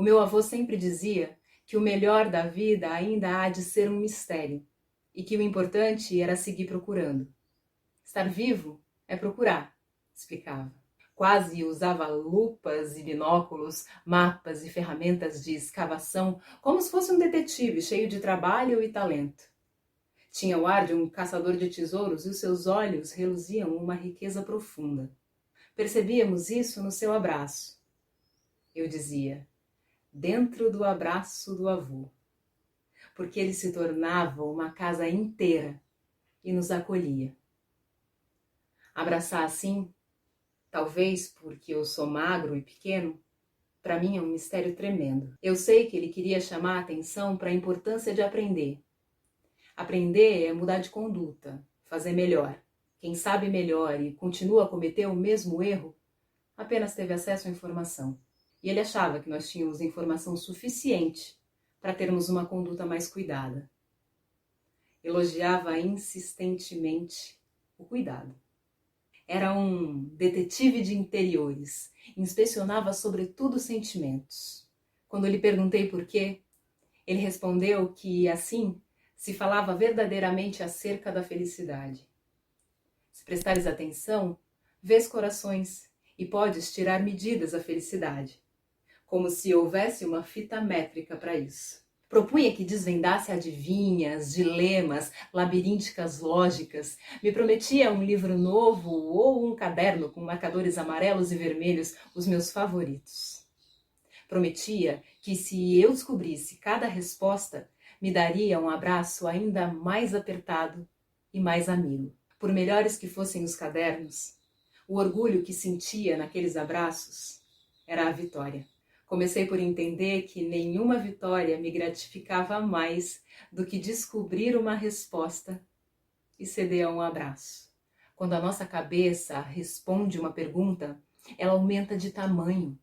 O meu avô sempre dizia que o melhor da vida ainda há de ser um mistério e que o importante era seguir procurando. Estar vivo é procurar, explicava. Quase usava lupas e binóculos, mapas e ferramentas de escavação, como se fosse um detetive cheio de trabalho e talento. Tinha o ar de um caçador de tesouros e os seus olhos reluziam uma riqueza profunda. Percebíamos isso no seu abraço. Eu dizia, dentro do abraço do avô, porque ele se tornava uma casa inteira e nos acolhia. Abraçar assim, talvez porque eu sou magro e pequeno, para mim é um mistério tremendo. Eu sei que ele queria chamar a atenção para a importância de aprender. Aprender é mudar de conduta, fazer melhor. Quem sabe melhor e continua a cometer o mesmo erro, apenas teve acesso à informação. E ele achava que nós tínhamos informação suficiente para termos uma conduta mais cuidada. Elogiava insistentemente o cuidado. Era um detetive de interiores, inspecionava sobretudo os sentimentos. Quando lhe perguntei por quê, ele respondeu que, assim, se falava verdadeiramente acerca da felicidade. Se prestares atenção, vês corações e podes tirar medidas da felicidade, como se houvesse uma fita métrica para isso. Propunha que desvendasse adivinhas, dilemas, labirínticas lógicas. Me prometia um livro novo ou um caderno com marcadores amarelos e vermelhos, os meus favoritos. Prometia que, se eu descobrisse cada resposta, me daria um abraço ainda mais apertado e mais amigo. Por melhores que fossem os cadernos, o orgulho que sentia naqueles abraços era a vitória. Comecei por entender que nenhuma vitória me gratificava mais do que descobrir uma resposta e ceder a um abraço. Quando a nossa cabeça responde uma pergunta, ela aumenta de tamanho.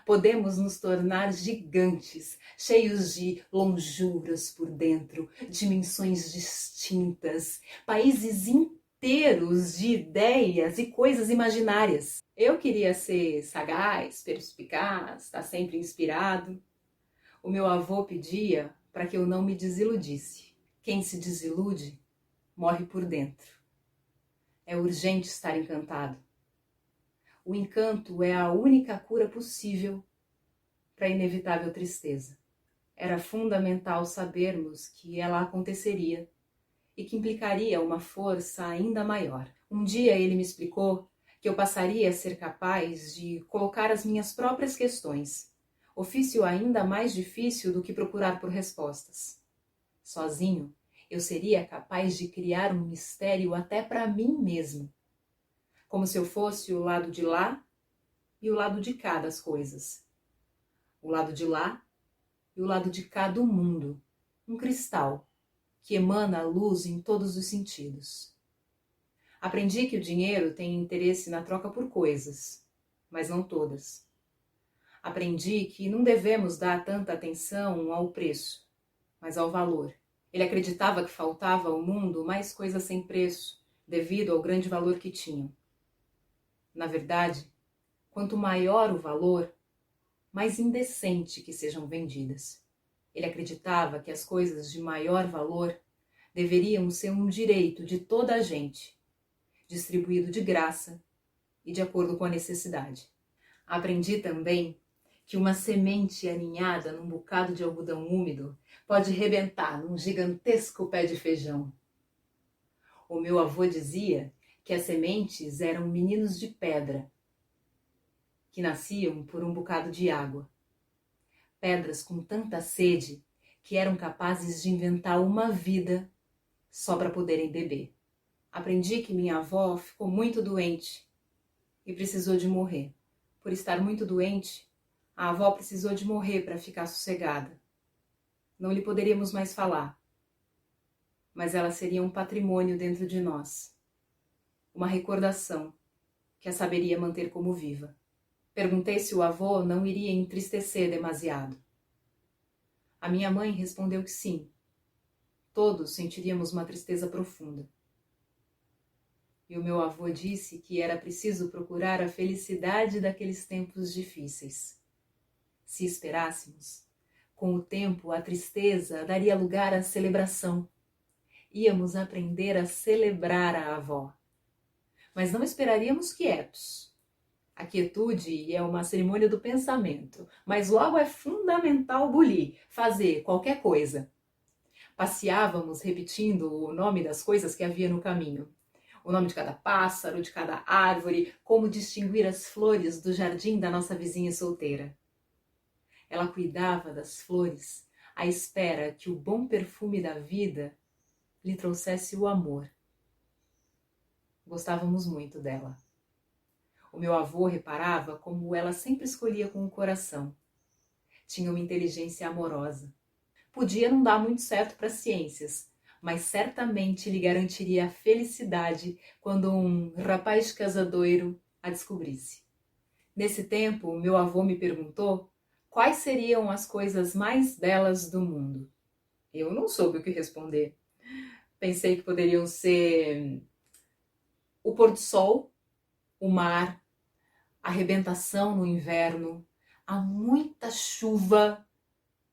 Podemos nos tornar gigantes, cheios de lonjuras por dentro, dimensões distintas, países inteiros de ideias e coisas imaginárias. Eu queria ser sagaz, perspicaz, estar sempre inspirado. O meu avô pedia para que eu não me desiludisse. Quem se desilude, morre por dentro. É urgente estar encantado. O encanto é a única cura possível para a inevitável tristeza. Era fundamental sabermos que ela aconteceria e que implicaria uma força ainda maior. Um dia ele me explicou que eu passaria a ser capaz de colocar as minhas próprias questões, ofício ainda mais difícil do que procurar por respostas. Sozinho, eu seria capaz de criar um mistério até para mim mesmo, como se eu fosse o lado de lá e o lado de cá das coisas. O lado de lá e o lado de cá do mundo, um cristal que emana luz em todos os sentidos. Aprendi que o dinheiro tem interesse na troca por coisas, mas não todas. Aprendi que não devemos dar tanta atenção ao preço, mas ao valor. Ele acreditava que faltava ao mundo mais coisas sem preço, devido ao grande valor que tinham. Na verdade, quanto maior o valor, mais indecente que sejam vendidas. Ele acreditava que as coisas de maior valor deveriam ser um direito de toda a gente, distribuído de graça e de acordo com a necessidade. Aprendi também que uma semente aninhada num bocado de algodão úmido pode rebentar num gigantesco pé de feijão. O meu avô dizia que as sementes eram meninos de pedra, que nasciam por um bocado de água. Pedras com tanta sede que eram capazes de inventar uma vida só para poderem beber. Aprendi que minha avó ficou muito doente e precisou de morrer. Por estar muito doente, a avó precisou de morrer para ficar sossegada. Não lhe poderíamos mais falar, mas ela seria um patrimônio dentro de nós, uma recordação que a saberia manter como viva. Perguntei se o avô não iria entristecer demasiado. A minha mãe respondeu que sim. Todos sentiríamos uma tristeza profunda. E o meu avô disse que era preciso procurar a felicidade daqueles tempos difíceis. Se esperássemos, com o tempo a tristeza daria lugar à celebração. Íamos aprender a celebrar a avó. Mas não esperaríamos quietos. A quietude é uma cerimônia do pensamento, mas logo é fundamental bulir, fazer qualquer coisa. Passeávamos repetindo o nome das coisas que havia no caminho. O nome de cada pássaro, de cada árvore, como distinguir as flores do jardim da nossa vizinha solteira. Ela cuidava das flores à espera que o bom perfume da vida lhe trouxesse o amor. Gostávamos muito dela. O meu avô reparava como ela sempre escolhia com o coração. Tinha uma inteligência amorosa. Podia não dar muito certo para as ciências, mas certamente lhe garantiria a felicidade quando um rapaz casadoiro a descobrisse. Nesse tempo, meu avô me perguntou quais seriam as coisas mais belas do mundo. Eu não soube o que responder. Pensei que poderiam ser o pôr do sol, o mar, a arrebentação no inverno, a muita chuva,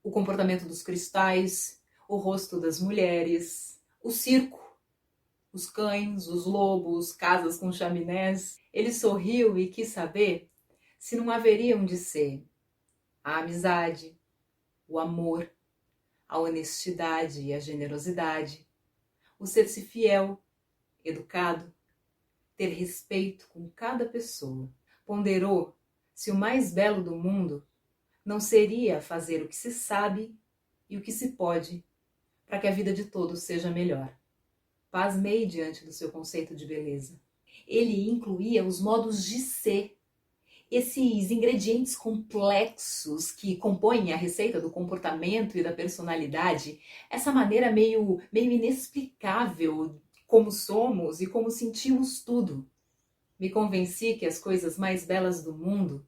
o comportamento dos cristais, o rosto das mulheres, o circo, os cães, os lobos, casas com chaminés. Ele sorriu e quis saber se não haveriam de ser a amizade, o amor, a honestidade e a generosidade, o ser-se fiel, educado, ter respeito com cada pessoa. Ponderou se o mais belo do mundo não seria fazer o que se sabe e o que se pode para que a vida de todos seja melhor. Pasmei diante do seu conceito de beleza. Ele incluía os modos de ser, esses ingredientes complexos que compõem a receita do comportamento e da personalidade, essa maneira meio inexplicável como somos e como sentimos tudo. Me convenci que as coisas mais belas do mundo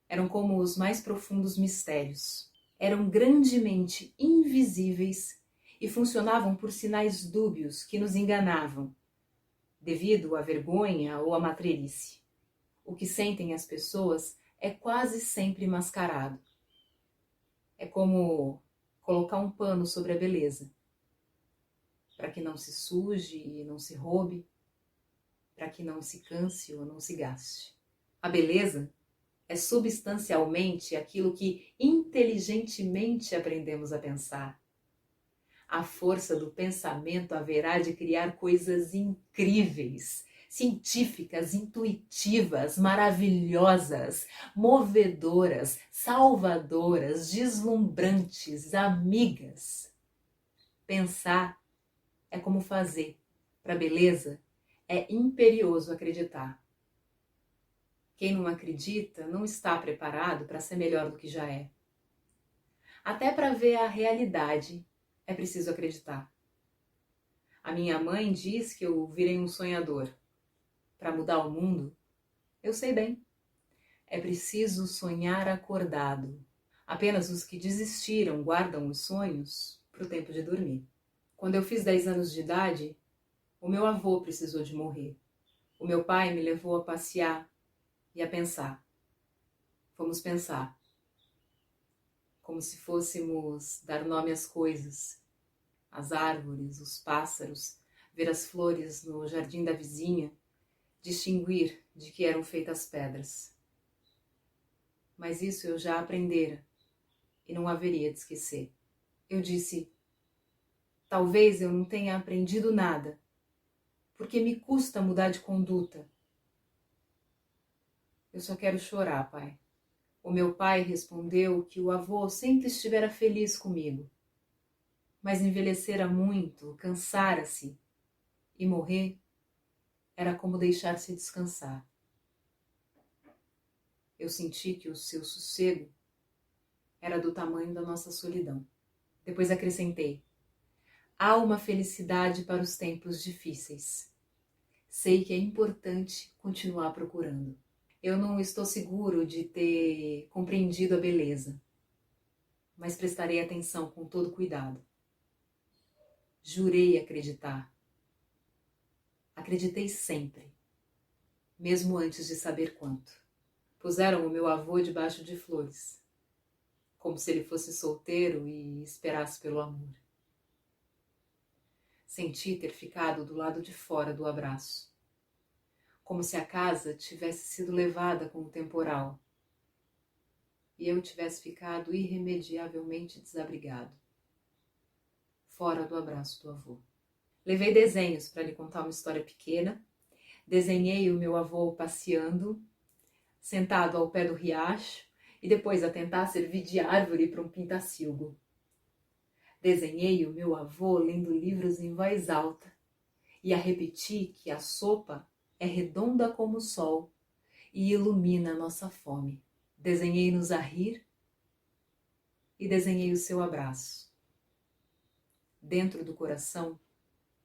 eram como os mais profundos mistérios. Eram grandemente invisíveis e funcionavam por sinais dúbios que nos enganavam, devido à vergonha ou à matreirice. O que sentem as pessoas é quase sempre mascarado. É como colocar um pano sobre a beleza, para que não se suje e não se roube, para que não se canse ou não se gaste. A beleza é substancialmente aquilo que inteligentemente aprendemos a pensar. A força do pensamento haverá de criar coisas incríveis, científicas, intuitivas, maravilhosas, movedoras, salvadoras, deslumbrantes, amigas. Pensar é como fazer. Para a beleza, é imperioso acreditar. Quem não acredita não está preparado para ser melhor do que já é. Até para ver a realidade é preciso acreditar. A minha mãe diz que eu virei um sonhador. Para mudar o mundo, eu sei bem. É preciso sonhar acordado. Apenas os que desistiram guardam os sonhos para o tempo de dormir. Quando eu fiz 10 anos de idade, o meu avô precisou de morrer. O meu pai me levou a passear e a pensar. Vamos pensar. Como se fôssemos dar nome às coisas, as árvores, os pássaros, ver as flores no jardim da vizinha, distinguir de que eram feitas pedras. Mas isso eu já aprendera e não haveria de esquecer. Eu disse, talvez eu não tenha aprendido nada, porque me custa mudar de conduta. Eu só quero chorar, pai. O meu pai respondeu que o avô sempre estivera feliz comigo, mas envelhecera muito, cansara-se, e morrer era como deixar-se descansar. Eu senti que o seu sossego era do tamanho da nossa solidão. Depois acrescentei, há uma felicidade para os tempos difíceis. Sei que é importante continuar procurando. Eu não estou seguro de ter compreendido a beleza, mas prestarei atenção com todo cuidado. Jurei acreditar. Acreditei sempre, mesmo antes de saber quanto. Puseram o meu avô debaixo de flores. como se ele fosse solteiro e esperasse pelo amor. Senti ter ficado do lado de fora do abraço, como se a casa tivesse sido levada com o temporal e eu tivesse ficado irremediavelmente desabrigado, fora do abraço do avô. Levei desenhos para lhe contar uma história pequena. Desenhei o meu avô passeando, sentado ao pé do riacho e depois a tentar servir de árvore para um pintacilgo. Desenhei o meu avô lendo livros em voz alta e a repetir que a sopa é redonda como o sol e ilumina a nossa fome. Desenhei-nos a rir e desenhei o seu abraço. Dentro do coração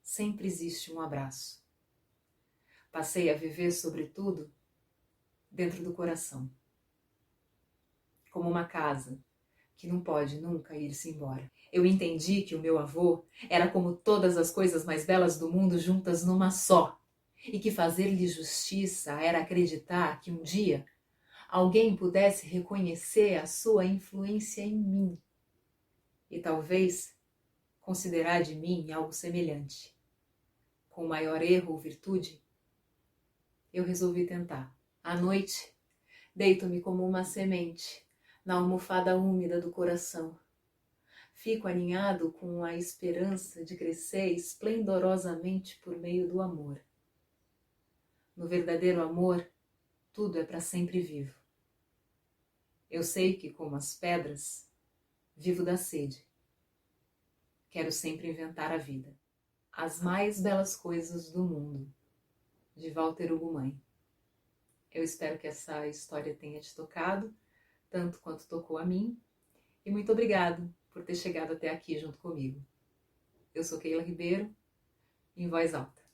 sempre existe um abraço. Passei a viver, sobretudo, dentro do coração, como uma casa que não pode nunca ir-se embora. Eu entendi que o meu avô era como todas as coisas mais belas do mundo juntas numa só, e que fazer-lhe justiça era acreditar que um dia alguém pudesse reconhecer a sua influência em mim e talvez considerar de mim algo semelhante. Com maior erro ou virtude, eu resolvi tentar. À noite, deito-me como uma semente na almofada úmida do coração. Fico aninhado com a esperança de crescer esplendorosamente por meio do amor. No verdadeiro amor, tudo é para sempre vivo. Eu sei que, como as pedras, vivo da sede. Quero sempre inventar a vida. As mais belas coisas do mundo, de Walter Hugo Mãe. Eu espero que essa história tenha te tocado, tanto quanto tocou a mim, e muito obrigado por ter chegado até aqui junto comigo. Eu sou Keila Ribeiro, em voz alta.